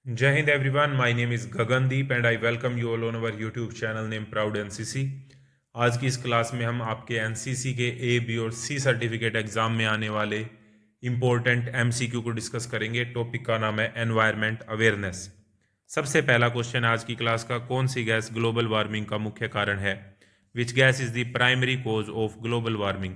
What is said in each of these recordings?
Jai Hind everyone, my name is Gagandeep and I welcome you all on our YouTube channel named Proud NCC। आज की इस class में हम आपके NCC के ए बी और सी सर्टिफिकेट एग्जाम में आने वाले इम्पोर्टेंट एमसीक्यू को डिस्कस करेंगे। टॉपिक का नाम है एनवायरमेंट अवेयरनेस। सबसे पहला क्वेश्चन आज की क्लास का, कौन सी गैस ग्लोबल वार्मिंग का मुख्य कारण है? Which gas is the primary cause of global warming?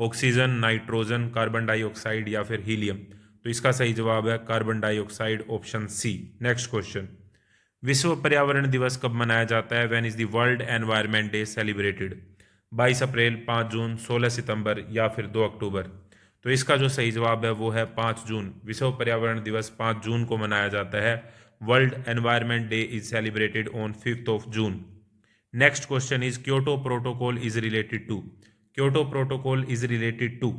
Oxygen, nitrogen, carbon dioxide या फिर हीलियम? तो इसका सही जवाब है carbon dioxide, option C. Next question, विश्व पर्यावरण दिवस कब मनाया जाता है? When is the world environment day celebrated? 22 अप्रैल, 5 जून, 16 सितंबर या फिर 2 अक्टूबर? तो इसका जो सही जवाब है वो है 5 जून। विश्व पर्यावरण दिवस 5 जून को मनाया जाता है। World environment day is celebrated on 5th of June. Next question is Kyoto protocol is related to? Kyoto protocol is related to,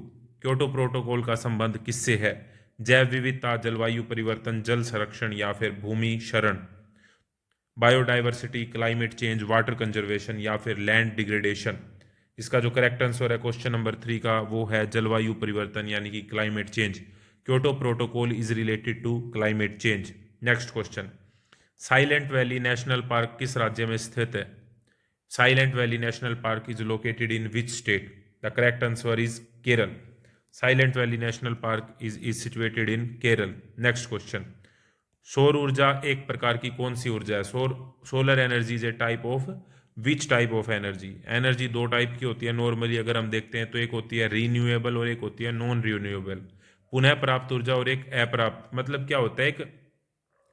Kyoto protocol का संबंध किससे है? जैव विविधता, जलवायु परिवर्तन, जल संरक्षण या फिर भूमि शरण? Biodiversity, climate change, water conservation या फिर लैंड डिग्रेडेशन? इसका जो करेक्ट आंसर है क्वेश्चन नंबर 3 का वो है जलवायु परिवर्तन यानी कि climate change. Kyoto protocol is related to climate change. Next question, silent valley national park किस राज्य में स्थित है? Silent valley national park is located in which state? The correct answer is Kerala. Silent valley national park is situated in Kerala. Next question, सौर ऊर्जा एक प्रकार की कौन सी ऊर्जा है? Solar energy is a type of which type of energy? Energy दो type की होती है नॉर्मली अगर हम देखते हैं तो, एक होती है रीन्यूएबल और एक होती है नॉन रीन्यूएबल। पुनः प्राप्त ऊर्जा और एक अप्राप्त। मतलब क्या होता है,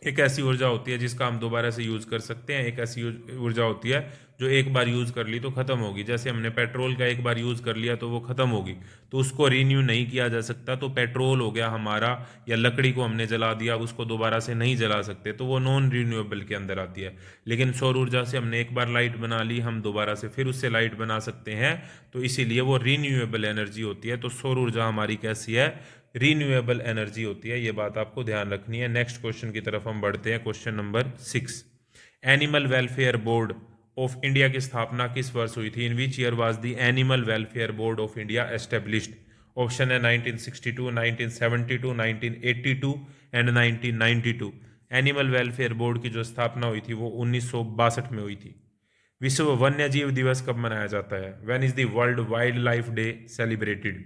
एक ऐसी ऊर्जा होती है जिसका हम दोबारा से यूज कर सकते हैं, एक ऐसी ऊर्जा होती है जो एक बार यूज कर ली तो खत्म होगी। जैसे हमने पेट्रोल का एक बार यूज कर लिया तो वो खत्म होगी, तो उसको रीन्यू नहीं किया जा सकता। तो पेट्रोल हो गया हमारा, या लकड़ी को हमने जला दिया, उसको दोबारा से नहीं जला सकते, तो वो नॉन रीन्यूएबल के अंदर आती है। लेकिन सौर ऊर्जा से हमने एक बार लाइट बना ली, हम दोबारा से फिर उससे लाइट बना सकते हैं, तो इसीलिए वो रीन्यूएबल एनर्जी होती है। तो सौर ऊर्जा हमारी कैसी है? रीन्यूएबल एनर्जी होती है। ये बात आपको ध्यान रखनी है। नेक्स्ट क्वेश्चन की तरफ हम बढ़ते हैं, question number 6। Animal welfare board of India की स्थापना किस वर्ष हुई थी? In which year was the animal welfare board of India established? Option है 1962, 1972, 1982 एंड 1992। एनिमल वेलफेयर बोर्ड की जो स्थापना हुई थी वो 1962 में हुई थी। विश्व वन्य जीव दिवस कब मनाया जाता है? When is the world wild life day celebrated?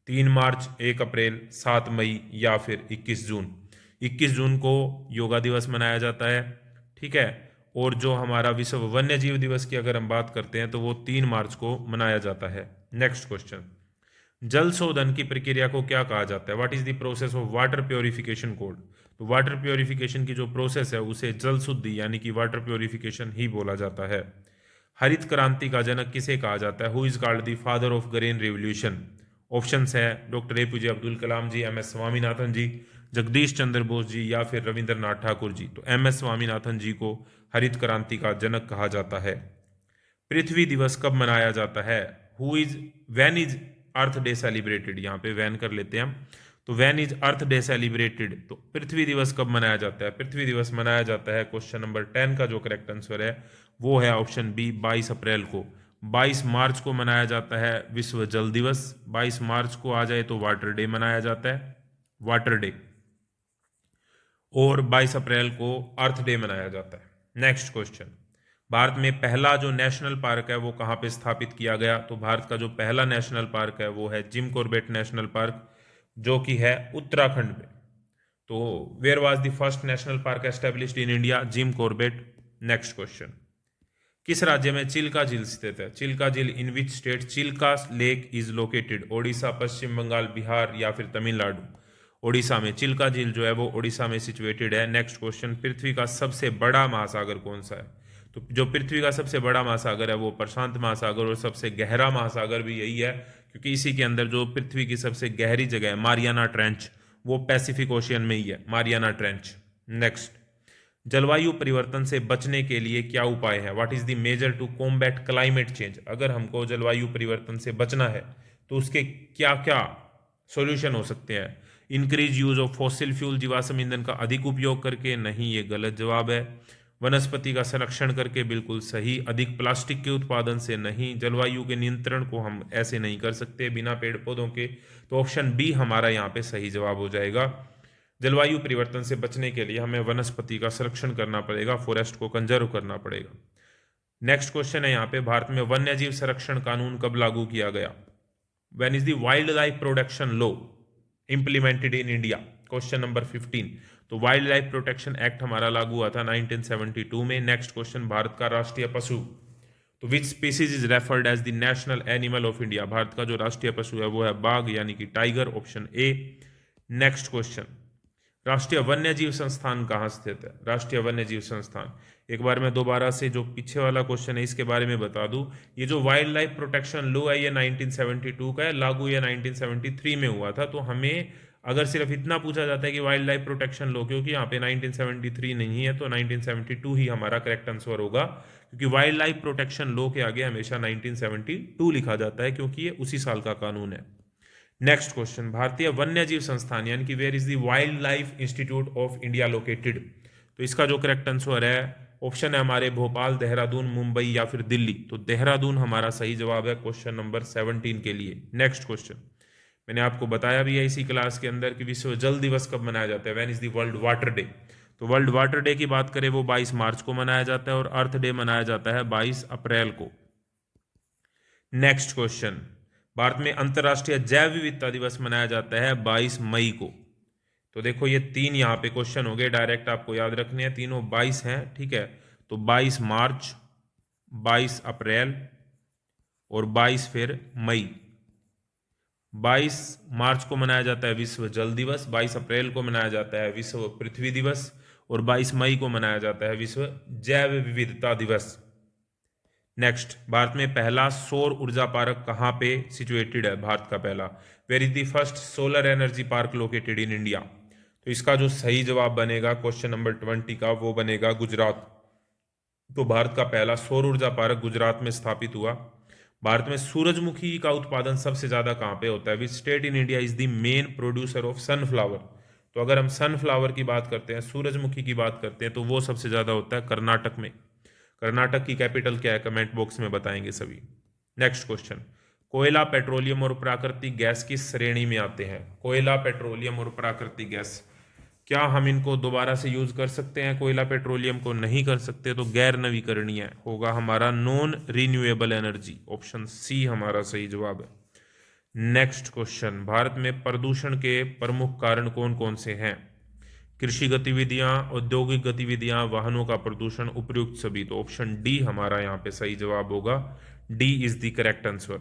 3 मार्च, 1 अप्रैल, 7 मई या फिर 21 जून? 21 जून को योगा दिवस मनाया जाता है, ठीक है। और जो हमारा विश्व वन्य जीव दिवस की अगर हम बात करते हैं तो वो 3 मार्च को मनाया जाता है। नेक्स्ट क्वेश्चन, जल शोधन की प्रक्रिया को क्या कहा जाता है? What is the process of water purification code? तो वाटर प्योरिफिकेशन की जो प्रोसेस है उसे जल शुद्धि यानी कि वाटर प्योरिफिकेशन ही बोला जाता है। हरित क्रांति का जनक किसे कहा जाता है? Who is called the father of green revolution? Options है डॉक्टर एपीजे अब्दुल कलाम जी, एम एस स्वामीनाथन जी, जगदीश चंद्र बोस जी या फिर रविंद्रनाथ ठाकुर जी। तो एम एस स्वामीनाथन जी को हरित क्रांति का जनक कहा जाता है। पृथ्वी दिवस कब मनाया जाता है? Who is when is earth day celebrated? यहाँ पे वैन कर लेते हैं हम। तो when is earth day celebrated, तो पृथ्वी दिवस कब मनाया जाता है? पृथ्वी दिवस मनाया जाता है, क्वेश्चन नंबर 10 का जो करेक्ट आंसर है वो है ऑप्शन बी, 22 अप्रैल को। 22 मार्च को मनाया जाता है विश्व जल दिवस। 22 मार्च को आ जाए तो वाटर डे मनाया जाता है, वाटर डे। और 22 अप्रैल को अर्थ डे मनाया जाता है। नेक्स्ट क्वेश्चन, भारत में पहला जो नेशनल पार्क है वो कहाँ पे स्थापित किया गया? तो भारत का जो पहला नेशनल पार्क है वो है जिम कॉर्बेट नेशनल पार्क, जो कि है उत्तराखंड में। तो where was the first national park established in India? Jim Corbett. Next question, किस राज्य में चिल्का झील स्थित है? चिल्का झील in which state? Chilka lake is located? Odisha, Paschim Bangal, Bihar या फिर तमिलनाडु? ओडिशा में। चिल्का झील जो है वो ओडिशा में सिचुएटेड है। नेक्स्ट क्वेश्चन, पृथ्वी का सबसे बड़ा महासागर कौन सा है? तो जो पृथ्वी का सबसे बड़ा महासागर है वो प्रशांत महासागर, और सबसे गहरा महासागर भी यही है, क्योंकि इसी के अंदर जो पृथ्वी की सबसे गहरी जगह है मारियाना ट्रेंच, वो पैसिफिक ओशियन में ही है, मारियाना ट्रेंच। नेक्स्ट, जलवायु परिवर्तन से बचने के लिए क्या उपाय है? What is the major to combat climate change? अगर हमको जलवायु परिवर्तन से बचना है तो उसके क्या क्या सॉल्यूशन हो सकते हैं? Increase use of fossil fuel, जीवाश्म ईंधन का अधिक उपयोग करके? नहीं, ये गलत जवाब है। वनस्पति का संरक्षण करके? बिल्कुल सही। अधिक प्लास्टिक के उत्पादन से? नहीं। जलवायु के नियंत्रण को हम ऐसे नहीं कर सकते बिना पेड़ पौधों के, तो ऑप्शन बी हमारा यहाँ पे सही जवाब हो जाएगा। जलवायु परिवर्तन से बचने के लिए हमें वनस्पति का संरक्षण करना पड़ेगा, फॉरेस्ट को कंजर्व करना पड़ेगा। नेक्स्ट क्वेश्चन है यहाँ पे, भारत में वन्य जीव संरक्षण कानून कब लागू किया गया? When is the wild life protection law implemented in India? Question number 15। तो वाइल्ड लाइफ प्रोटेक्शन एक्ट हमारा लागू हुआ था 1972 में। नेक्स्ट क्वेश्चन, भारत का राष्ट्रीय पशु, तो which species is referred as the national animal of India? भारत का जो राष्ट्रीय पशु है वो है बाघ यानी कि tiger, option A. Next question, राष्ट्रीय वन्य जीव संस्थान कहाँ स्थित है? राष्ट्रीय वन्य जीव संस्थान, एक बार मैं दोबारा से जो पीछे वाला क्वेश्चन है इसके बारे में बता दूं। ये जो वाइल्ड लाइफ प्रोटेक्शन लॉ है ये 1972 का है, लागू ये 1973 में हुआ था। तो हमें अगर सिर्फ इतना पूछा जाता है कि वाइल्ड लाइफ प्रोटेक्शन लॉ, क्योंकि यहाँ पे 1973 नहीं है तो 1972 ही हमारा करेक्ट आंसर होगा, क्योंकि वाइल्ड लाइफ प्रोटेक्शन लॉ के आगे हमेशा 1972 लिखा जाता है क्योंकि ये उसी साल का कानून है। नेक्स्ट क्वेश्चन, भारतीय वन्य जीव संस्थान यानी कि where is the wild life institute of India located? तो इसका जो करेक्ट आंसर है, ऑप्शन है हमारे भोपाल, देहरादून, मुंबई या फिर दिल्ली। तो देहरादून हमारा सही जवाब है क्वेश्चन नंबर 17 के लिए। नेक्स्ट क्वेश्चन, मैंने आपको बताया भी है इसी क्लास के अंदर कि विश्व जल दिवस कब मनाया जाता है? When is the world water day? तो वर्ल्ड वाटर डे की बात करें वो 22 मार्च को मनाया जाता है और अर्थ डे मनाया जाता है 22 अप्रैल को। नेक्स्ट क्वेश्चन, भारत में अंतर्राष्ट्रीय जैव विविधता दिवस मनाया जाता है 22 मई को। तो देखो ये तीन यहाँ पे क्वेश्चन हो गए, डायरेक्ट आपको याद रखने हैं, तीनों 22 हैं, ठीक है। तो 22 मार्च, 22 अप्रैल और 22 फिर मई। 22 मार्च को मनाया जाता है विश्व जल दिवस, 22 अप्रैल को मनाया जाता है विश्व पृथ्वी दिवस और 22 मई को मनाया जाता है विश्व जैव विविधता दिवस। नेक्स्ट, भारत में पहला सौर ऊर्जा पार्क कहाँ पे सिचुएटेड है? भारत का पहला, where is the first solar energy park located in India? तो इसका जो सही जवाब बनेगा क्वेश्चन नंबर 20 का, वो बनेगा गुजरात। तो भारत का पहला सौर ऊर्जा पार्क गुजरात में स्थापित हुआ। भारत में सूरजमुखी का उत्पादन सबसे ज्यादा कहाँ पे होता है? Which state in India is the main producer of sunflower? तो अगर हम सनफ्लावर की बात करते हैं, सूरजमुखी की बात करते हैं, तो वो सबसे ज्यादा होता है कर्नाटक में। कर्नाटक की कैपिटल क्या है? कमेंट बॉक्स में बताएंगे सभी। नेक्स्ट क्वेश्चन, कोयला, पेट्रोलियम और प्राकृतिक गैस किस श्रेणी में आते हैं? कोयला, पेट्रोलियम और प्राकृतिक गैस, क्या हम इनको दोबारा से यूज कर सकते हैं? कोयला पेट्रोलियम को नहीं कर सकते, तो गैर नवीकरणीय होगा हमारा non renewable energy, option C हमारा सही जवाब है। नेक्स्ट क्वेश्चन, भारत में प्रदूषण के प्रमुख कारण कौन कौन से हैं? कृषि गतिविधियां, औद्योगिक गतिविधियां, वाहनों का प्रदूषण, उपयुक्त सभी। तो ऑप्शन डी हमारा यहाँ पे सही जवाब होगा, D is the correct answer.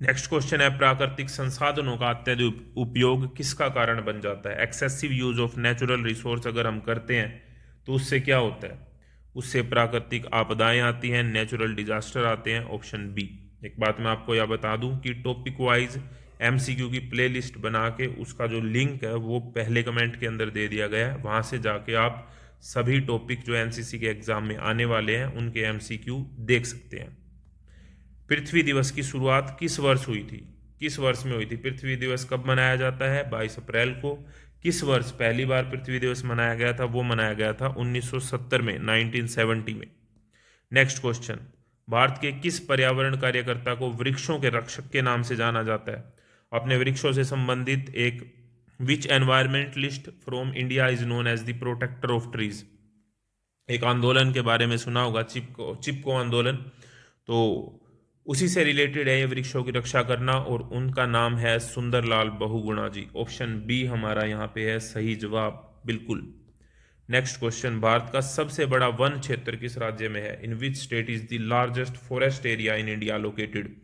Next question है, प्राकृतिक संसाधनों का अत्यधिक उपयोग किसका कारण बन जाता है? Excessive use of natural resource अगर हम करते हैं तो उससे क्या होता है? उससे प्राकृतिक आपदाएं आती हैं, नेचुरल डिजास्टर आते हैं, ऑप्शन बी। एक बात मैं आपको यह बता दूं कि टॉपिक वाइज एमसीक्यू की प्लेलिस्ट बना के उसका जो लिंक है वो पहले कमेंट के अंदर दे दिया गया है, वहां से जाके आप सभी टॉपिक जो एनसीसी के एग्जाम में आने वाले हैं उनके एमसीक्यू देख सकते हैं। पृथ्वी दिवस की शुरुआत किस वर्ष हुई थी? किस वर्ष में हुई थी? पृथ्वी दिवस कब मनाया जाता है? 22 अप्रैल को। किस वर्ष पहली बार पृथ्वी दिवस मनाया गया था? वो मनाया गया था 1970 में, 1970 में। नेक्स्ट क्वेश्चन, भारत के किस पर्यावरण कार्यकर्ता को वृक्षों के रक्षक के नाम से जाना जाता है? अपने वृक्षों से संबंधित एक which environmentalist from India is known as the protector of trees? एक आंदोलन के बारे में सुना होगा, चिपको आंदोलन, तो उसी से रिलेटेड है ये वृक्षों की रक्षा करना, और उनका नाम है सुंदरलाल बहुगुणा जी। ऑप्शन बी हमारा यहाँ पे है सही जवाब, बिल्कुल। नेक्स्ट क्वेश्चन, भारत का सबसे बड़ा वन क्षेत्र किस राज्य में है? In which state is the largest forest area in India located?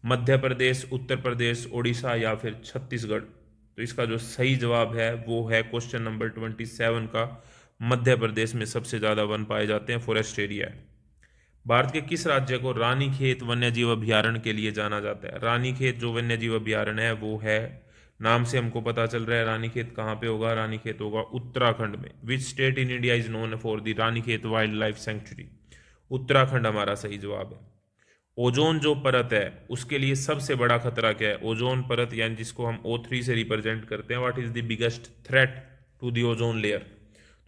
Madhya Pradesh, Uttar Pradesh, Odisha या फिर छत्तीसगढ़? तो इसका जो सही जवाब है वो है क्वेश्चन नंबर 27 का, मध्य प्रदेश में सबसे ज्यादा वन पाए जाते हैं, फॉरेस्ट एरिया है। भारत के किस राज्य को रानीखेत वन्यजीव अभयारण्य के लिए जाना जाता है? रानीखेत जो वन्यजीव अभयारण्य है वो है, नाम से हमको पता चल रहा है रानीखेत कहाँ पे होगा, रानीखेत होगा उत्तराखंड में। Which state in India is known for the Ranikhet wild life sanctuary? Uttarakhand हमारा सही जवाब है। ओजोन जो परत है उसके लिए सबसे बड़ा खतरा क्या है? ओजोन परत यानी जिसको हम O3 से रिप्रेजेंट करते हैं, what is the biggest threat to the ozone layer?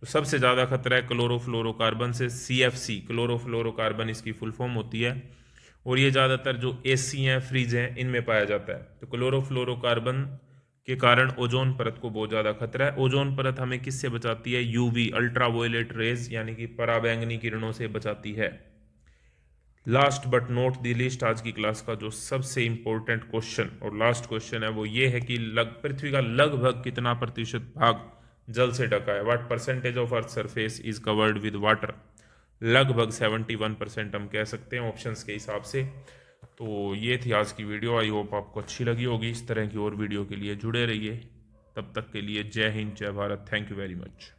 तो सबसे ज़्यादा खतरा है क्लोरोफ्लोरोकार्बन से, CFC, क्लोरोफ्लोरोकार्बन इसकी फुल फॉर्म होती है, और ये ज़्यादातर जो AC हैं, फ्रीज हैं, इनमें पाया जाता है। तो क्लोरोफ्लोरोकार्बन के कारण ओजोन परत को बहुत ज़्यादा खतरा है। ओजोन परत हमें किससे बचाती है? यूवी अल्ट्रावायलेट रेज यानी कि पराबैंगनी किरणों से बचाती है। Last but not the least, आज की क्लास का जो सबसे इंपॉर्टेंट क्वेश्चन और लास्ट क्वेश्चन है वो ये है कि पृथ्वी का लगभग कितना प्रतिशत भाग जल से ढका है? What percentage of earth surface is covered with water? लगभग 71% हम कह सकते हैं ऑप्शंस के हिसाब से। तो ये थी आज की वीडियो, आई होप आपको अच्छी लगी होगी। इस तरह की और वीडियो के लिए जुड़े रहिए। तब तक के लिए जय हिंद, जय Bharat, thank you very much.